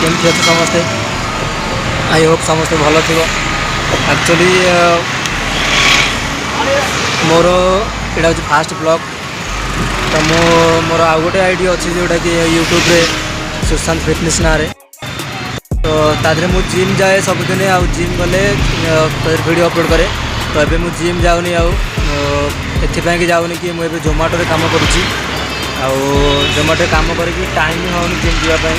केमती अच्छे समस्ते आई होप समस्ते भल थी एक्चुअली मोर यहाँ हूँ फास्ट ब्लॉग तो मोर आउ गोटे आईडी अच्छी जोटा कि यूट्यूब रे सुशांत फिटनेस ना रे तो तादे मु जिम जाए सबुदिन आउ जिम गले वीडियो अपलोड करे तो ये मुझे जिम जाऊनी आपाई जाऊनी कि मुझे जोमाटो काम करुँची जोमाटो काम करके टाइम ही होनी जिम जावाई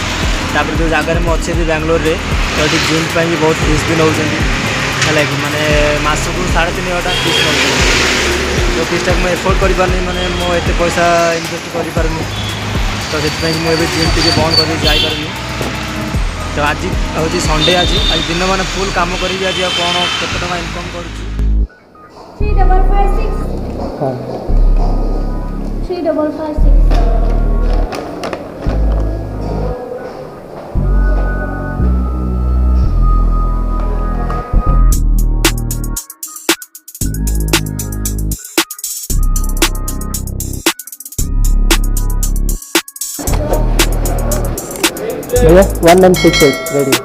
जो जगार मुझे अच्छे बेंगलोर रे तो ये जिम भी बहुत फीस भी नौ है कि माने मासक 3,500 फीस नौ तो फीसटा मुझे एफोर्ड कर पारनी माने मुझे पैसा इनभेस्ट कर पारनी तो से मुझे जिम टी बंद कर जापारे तो आज हूँ संडे आज दिन मान फुल कम करी आज कौन केते टका इनकम करुँची 3556 भैया 1968 रेडी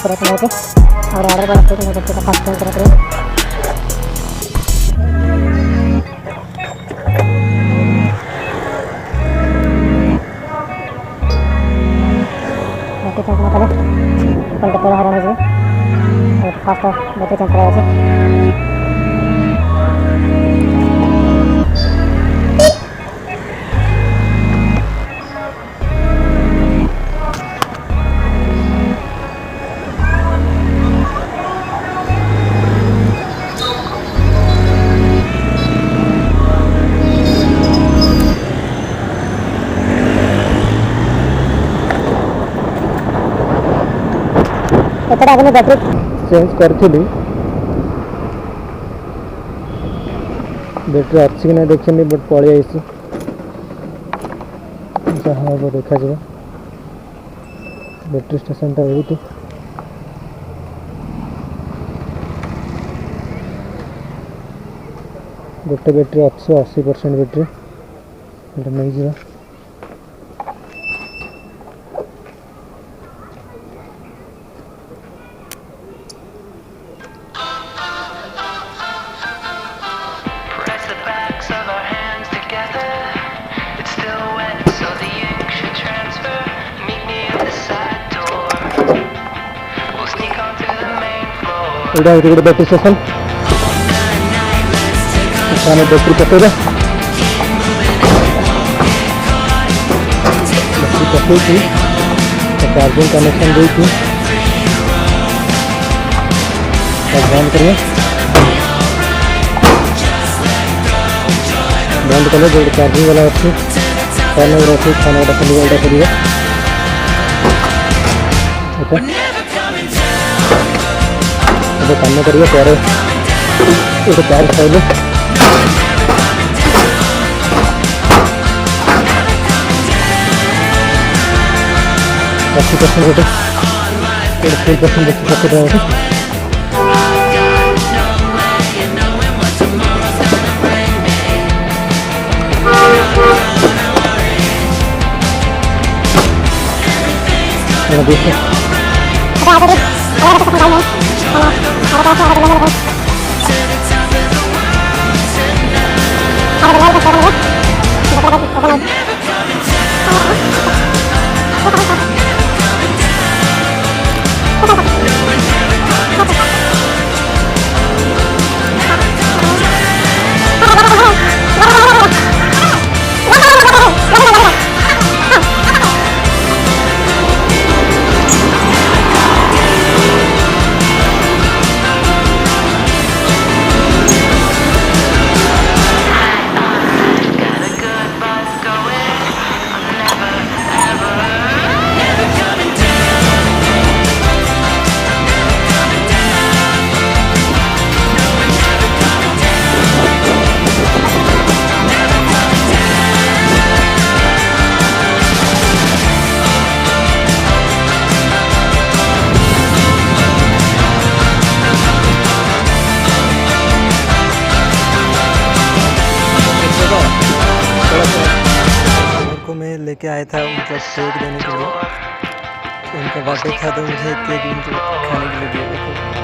1968 और ऑर्डर बनाते हैं बच्चे का फास्ट टाइम करते हैं बाकी तो अपना कल तो हरा है और फास्ट बच्चे टेम्परेचर है बैटरी चेंज करी बैटरी अच्छी कि नहीं देखनी बट पलि आई जहाँ हम देखा बैटरी स्टेशन टा ये गोटे बैटरी अच्छी 80% बैटरी नहीं जा इधर गोटे बैटरी स्टेशन बैटरी पकड़ बैटरी पकड़ चार्जिंग कनेक्शन देती बंद करिए बंद कले जो चार्जिंग वाला अच्छी फैन अच्छी फैन गोटा खोल ओके अब काम करिए पर चार्ज पाइले 80% गोटे 80% देखिए पकड़ रहा है लेके आया था मतलब केक देने के लिए। तो उनका बर्थडे था तो मुझे केक उनको खाने के लिए दिया था।